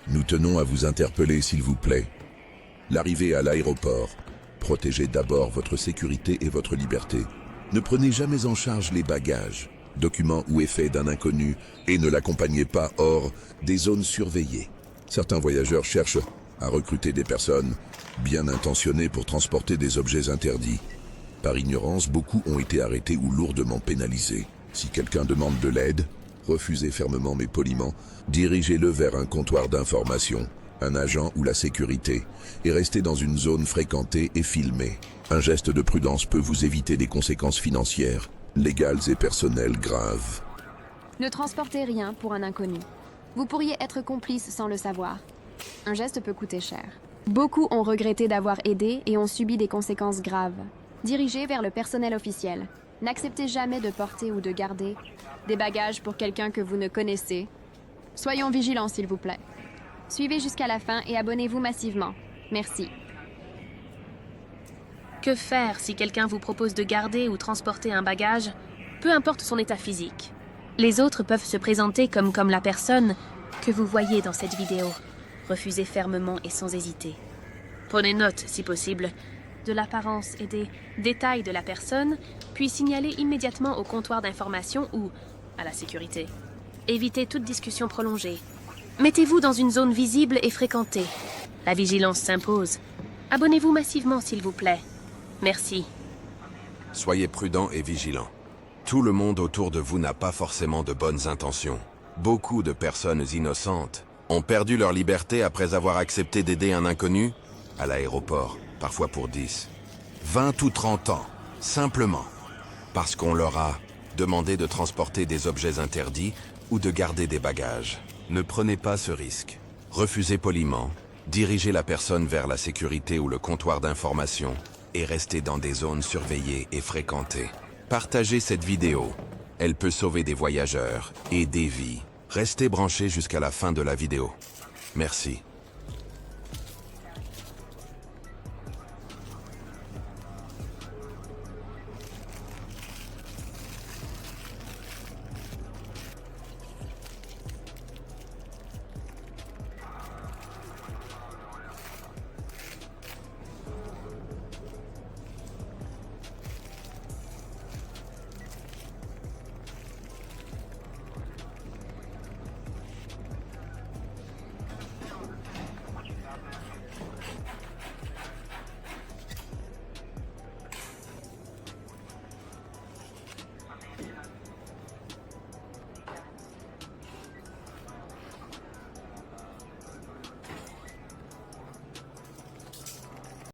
Nous tenons à vous interpeller s'il vous plaît. L'arrivée à l'aéroport. Protégez d'abord votre sécurité et votre liberté. Ne prenez jamais en charge les bagages, documents ou effets d'un inconnu et ne l'accompagnez pas hors des zones surveillées. Certains voyageurs cherchent à recruter des personnes bien intentionnées pour transporter des objets interdits. Par ignorance, beaucoup ont été arrêtés ou lourdement pénalisés. Si quelqu'un demande de l'aide, refusez fermement mais poliment, dirigez-le vers un comptoir d'information, un agent ou la sécurité, et restez dans une zone fréquentée et filmée. Un geste de prudence peut vous éviter des conséquences financières, légales et personnelles graves. Ne transportez rien pour un inconnu. Vous pourriez être complice sans le savoir. Un geste peut coûter cher. Beaucoup ont regretté d'avoir aidé et ont subi des conséquences graves. Dirigez vers le personnel officiel. N'acceptez jamais de porter ou de garder des bagages pour quelqu'un que vous ne connaissez. Soyons vigilants, s'il vous plaît. Suivez jusqu'à la fin et abonnez-vous massivement. Merci. Que faire si quelqu'un vous propose de garder ou transporter un bagage, peu importe son état physique? Les autres peuvent se présenter comme la personne que vous voyez dans cette vidéo. Refusez fermement et sans hésiter. Prenez note, si possible, de l'apparence et des détails de la personne, puis signalez immédiatement au comptoir d'information ou à la sécurité. Évitez toute discussion prolongée. Mettez-vous dans une zone visible et fréquentée. La vigilance s'impose. Abonnez-vous massivement, s'il vous plaît. Merci. Soyez prudents et vigilants. Tout le monde autour de vous n'a pas forcément de bonnes intentions. Beaucoup de personnes innocentes ont perdu leur liberté après avoir accepté d'aider un inconnu à l'aéroport, parfois pour 10, 20 ou 30 ans, simplement parce qu'on leur a demandé de transporter des objets interdits ou de garder des bagages. Ne prenez pas ce risque. Refusez poliment, dirigez la personne vers la sécurité ou le comptoir d'information et restez dans des zones surveillées et fréquentées. Partagez cette vidéo. Elle peut sauver des voyageurs et des vies. Restez branchés jusqu'à la fin de la vidéo. Merci.